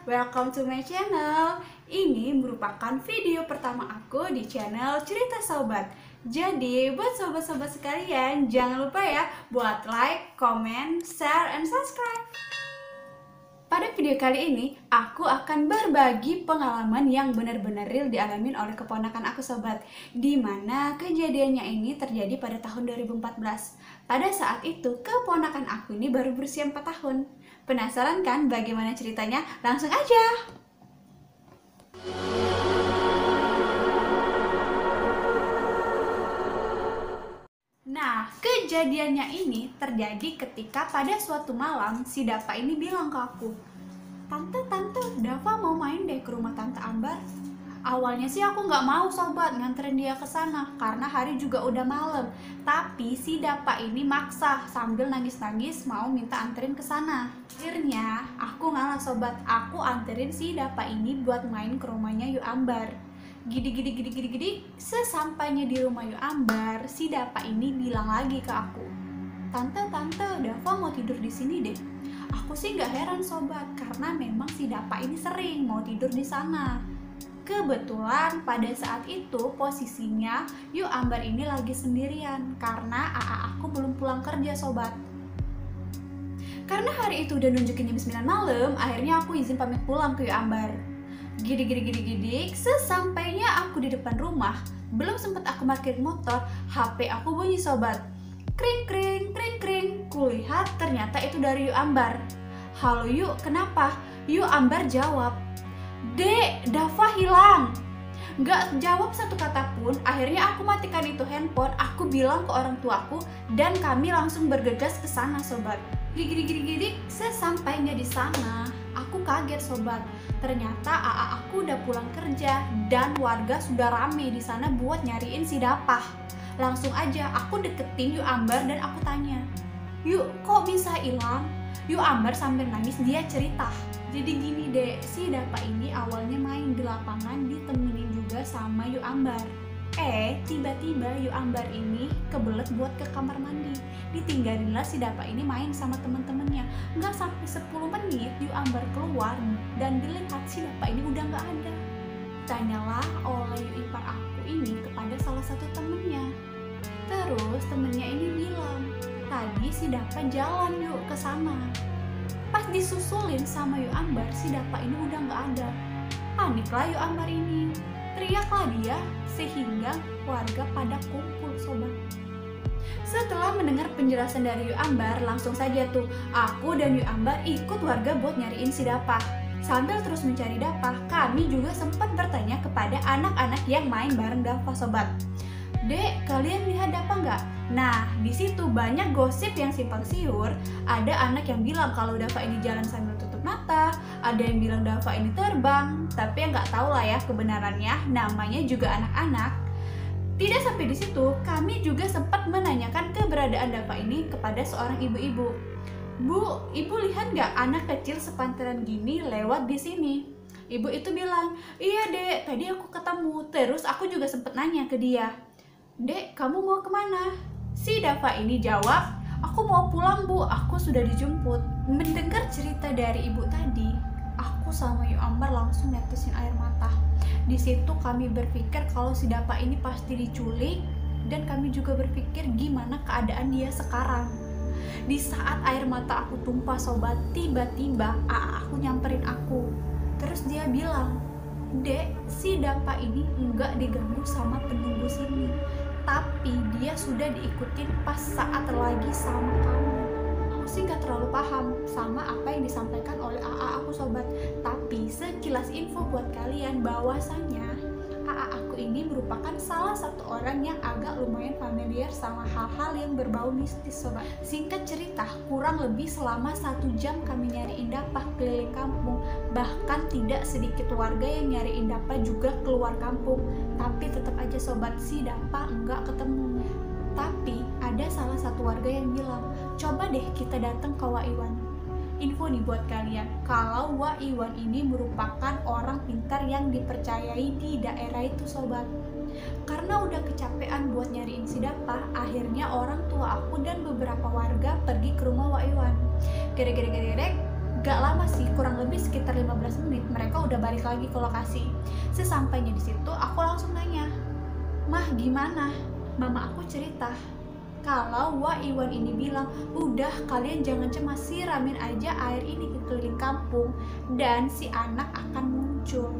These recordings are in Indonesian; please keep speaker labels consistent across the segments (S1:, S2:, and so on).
S1: welcome to my channel. Ini merupakan video pertama aku di channel Cerita Sobat. Jadi buat sobat-sobat sekalian, jangan lupa ya buat like, comment, share, and subscribe. Pada video kali ini, aku akan berbagi pengalaman yang benar-benar real dialamin oleh keponakan aku sobat. Dimana kejadiannya ini terjadi pada tahun 2014. Pada saat itu, keponakan aku ini baru berusia 4 tahun. Penasaran kan bagaimana ceritanya? Langsung aja! Nah, kejadiannya ini terjadi ketika pada suatu malam si Dava ini bilang ke aku, Tante, Dava mau main deh ke rumah Tante Ambar. Awalnya sih aku nggak mau sobat nganterin dia ke sana karena hari juga udah malam. Tapi si Dava ini maksa sambil nangis-nangis mau minta anterin ke sana. Akhirnya aku ngalah sobat, aku anterin si Dava ini buat main ke rumahnya Yu Ambar. Gidi. Sesampainya di rumah Yu Ambar, si Dava ini bilang lagi ke aku, Tante, Dava mau tidur di sini deh. Aku sih nggak heran sobat, karena memang si Dava ini sering mau tidur di sana. Kebetulan pada saat itu posisinya Yu Ambar ini lagi sendirian karena AA aku belum pulang kerja sobat. Karena hari itu udah nunjukin jam 9 malam, akhirnya aku izin pamit pulang ke Yu Ambar. Gidi, sesampainya aku di depan rumah, belum sempat aku parkir motor, HP aku bunyi sobat. Kring, kulihat ternyata itu dari Yu Ambar. Halo Yu, kenapa? Yu Ambar jawab, Dek, Dava hilang. Gak jawab satu kata pun, akhirnya aku matikan itu handphone, aku bilang ke orang tuaku, dan kami langsung bergegas ke sana sobat. Gidi, sesampainya di sana, aku kaget sobat. Ternyata AA aku udah pulang kerja dan warga sudah rame di sana buat nyariin si Dava. Langsung aja aku deketin Yu Ambar dan aku tanya, Yuk, kok bisa hilang? Yu Ambar sambil nangis dia cerita. Jadi gini deh, si Dava ini awalnya main di lapangan ditemenin juga sama Yu Ambar. Tiba-tiba Yu Ambar ini kebelet buat ke kamar mandi. Ditinggalinlah si Dava ini main sama temen-temennya. Nggak sampai 10 menit Yu Ambar keluar dan dilihat si Dava ini udah nggak ada. Tanyalah oleh Yu ipar aku ini kepada salah satu temennya. Terus temennya ini bilang, tadi si Dava jalan yuk ke sana. Pas disusulin sama Yu Ambar, si Dava ini udah nggak ada. Paniklah Yu Ambar ini. Teriaklah dia sehingga warga pada kumpul sobat. Setelah mendengar penjelasan dari Yu Ambar, langsung saja tuh aku dan Yu Ambar ikut warga buat nyariin si Dava. Sambil terus mencari Dava, kami juga sempat bertanya kepada anak-anak yang main bareng Dava sobat. Dek, kalian lihat Dava nggak? Nah, di situ banyak gosip yang simpang siur. Ada anak yang bilang kalau Dava ini jalan sambil tutup mata, ada yang bilang Dava ini terbang, tapi yang nggak tahu lah ya kebenarannya. Namanya juga anak-anak. Tidak sampai di situ, kami juga sempat menanyakan keberadaan Dava ini kepada seorang ibu-ibu. Bu, ibu lihat nggak anak kecil sepantaran gini lewat di sini? Ibu itu bilang, iya dek, tadi aku ketemu. Terus aku juga sempat nanya ke dia, Dek, kamu mau kemana? Si Dava ini jawab, aku mau pulang bu, aku sudah dijemput. Mendengar cerita dari ibu tadi, aku sama Yu Ambar langsung netesin air mata. Di situ kami berpikir kalau si Dava ini pasti diculik, dan kami juga berpikir gimana keadaan dia sekarang. Di saat air mata aku tumpah sobat, tiba-tiba AA aku nyamperin aku. Terus dia bilang, Dek, si Dava ini enggak diganggu sama penunggu sini, tapi dia sudah diikutin pas saat lagi sama kamu. Aku sih gak terlalu paham sama apa yang disampaikan oleh AA aku sobat, tapi sekilas info buat kalian bahwasanya AA aku ini merupakan salah satu orang yang agak lumayan familiar sama hal-hal yang berbau mistis sobat. Singkat cerita, kurang lebih selama 1 jam kami nyariin Dava keliling kampung. Bahkan tidak sedikit warga yang nyariin Dava juga keluar kampung. Tapi tetap aja sobat, si Dava enggak ketemu. Tapi ada salah satu warga yang bilang, coba deh kita datang ke Wak Iwan. Info nih buat kalian, kalau Wak Iwan ini merupakan orang pintar yang dipercayai di daerah itu sobat. Karena udah kecapean buat nyariin si Dava, akhirnya orang tua aku dan beberapa warga pergi ke rumah Wak Iwan. Gerek, Gak lama sih, kurang lebih sekitar 15 menit mereka udah balik lagi ke lokasi. Sesampainya di situ aku langsung nanya, "Mah, gimana?" Mama aku cerita kalau Wak Iwan ini bilang, "Udah, kalian jangan cemas, siramin aja air ini ke keliling kampung dan si anak akan muncul."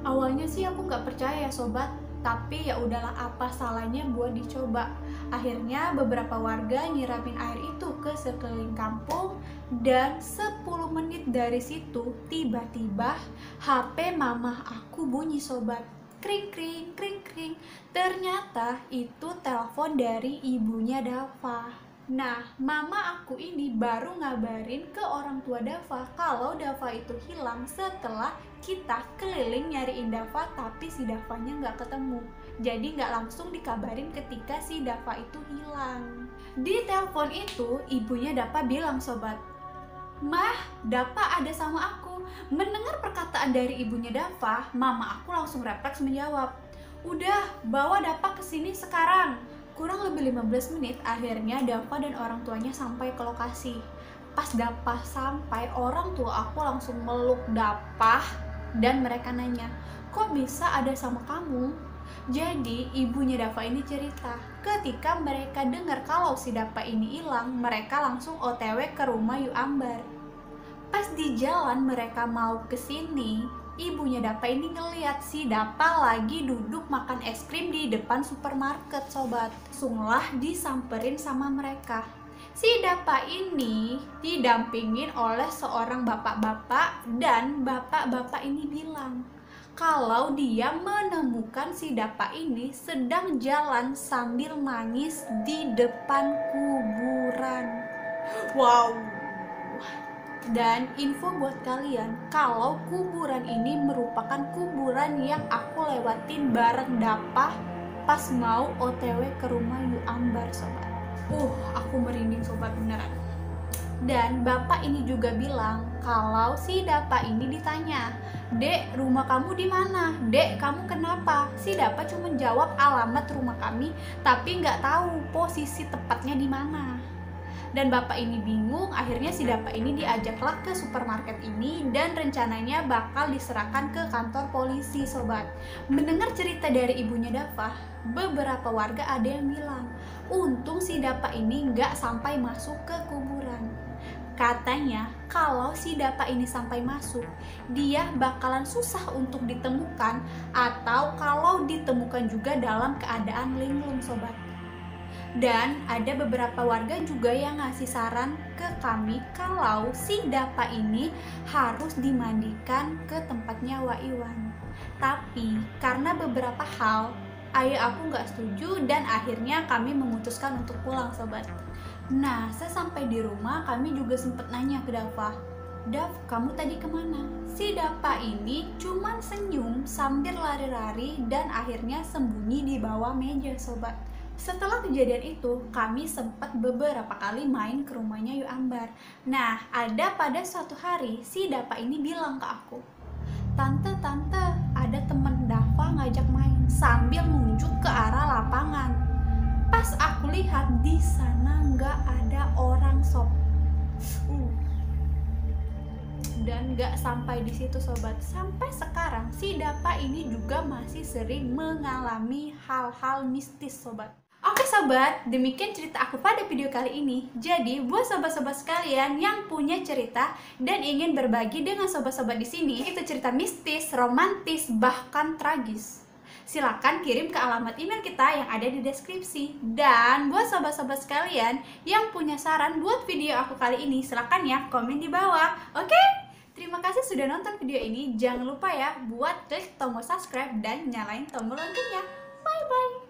S1: Awalnya sih aku gak percaya ya sobat, tapi ya udahlah, apa salahnya buat dicoba. Akhirnya beberapa warga nyiramin air itu ke sekeliling kampung, dan 10 menit dari situ tiba-tiba HP mama aku bunyi sobat. Kring kring kring kring. Ternyata itu telepon dari ibunya Dava. Nah, mama aku ini baru ngabarin ke orang tua Dava kalau Dava itu hilang setelah kita keliling nyariin Dava, tapi si Davanya nggak ketemu. Jadi nggak langsung dikabarin ketika si Dava itu hilang. Di telepon itu ibunya Dava bilang sobat, "Mah, Dava ada sama aku." Mendengar perkataan dari ibunya Dava, mama aku langsung refleks menjawab, "Udah, bawa Dava ke sini sekarang." Kurang lebih 15 menit, akhirnya Dava dan orang tuanya sampai ke lokasi. Pas Dava sampai, orang tua aku langsung meluk Dava dan mereka nanya, "Kok bisa ada sama kamu?" Jadi ibunya Dava ini cerita, ketika mereka dengar kalau si Dava ini hilang, mereka langsung OTW ke rumah Yu Ambar. Pas di jalan mereka mau ke sini, ibunya Dava ini ngeliat si Dava lagi duduk makan es krim di depan supermarket sobat. Langsunglah disamperin sama mereka. Si Dava ini didampingin oleh seorang bapak-bapak, dan bapak-bapak ini bilang kalau dia menemukan si Dava ini sedang jalan sambil nangis di depan kuburan. Wow. Dan info buat kalian, kalau kuburan ini merupakan kuburan yang aku lewatin bareng Dava pas mau OTW ke rumah Yu Ambar sobat. Aku merinding sobat beneran. Dan bapak ini juga bilang kalau si Dava ini ditanya, "Dek, rumah kamu di mana? Dek, kamu kenapa?" Si Dava cuma jawab alamat rumah kami, tapi nggak tahu posisi tepatnya di mana. Dan bapak ini bingung, akhirnya si Dava ini diajaklah ke supermarket ini dan rencananya bakal diserahkan ke kantor polisi sobat. Mendengar cerita dari ibunya Dava, beberapa warga ada yang bilang, untung si Dava ini nggak sampai masuk ke kuburan. Katanya kalau si Dava ini sampai masuk, dia bakalan susah untuk ditemukan, atau kalau ditemukan juga dalam keadaan linglung sobat. Dan ada beberapa warga juga yang ngasih saran ke kami kalau si Dava ini harus dimandikan ke tempatnya Wak Iwan. Tapi karena beberapa hal, ayah aku nggak setuju dan akhirnya kami memutuskan untuk pulang sobat. Nah, sesampai di rumah kami juga sempat nanya ke Dava, "Dav, kamu tadi kemana?" Si Dava ini cuman senyum sambil lari-lari dan akhirnya sembunyi di bawah meja sobat. Setelah kejadian itu, kami sempat beberapa kali main ke rumahnya Yu Ambar. Nah, ada pada suatu hari, si Dava ini bilang ke aku, "Tante, ada temen Dava ngajak main," sambil nunjuk ke arah lapangan. Pas aku lihat, di sana nggak ada orang sob. Dan nggak sampai di situ sobat, sampai sekarang si Dava ini juga masih sering mengalami hal-hal mistis sobat. Oke sobat, demikian cerita aku pada video kali ini. Jadi buat sobat-sobat sekalian yang punya cerita dan ingin berbagi dengan sobat-sobat di sini, itu cerita mistis, romantis, bahkan tragis, silakan kirim ke alamat email kita yang ada di deskripsi. Dan buat sobat-sobat sekalian yang punya saran buat video aku kali ini, silakan ya komen di bawah. Oke? Terima kasih sudah nonton video ini. Jangan lupa ya buat klik tombol subscribe dan nyalain tombol loncengnya. Bye bye.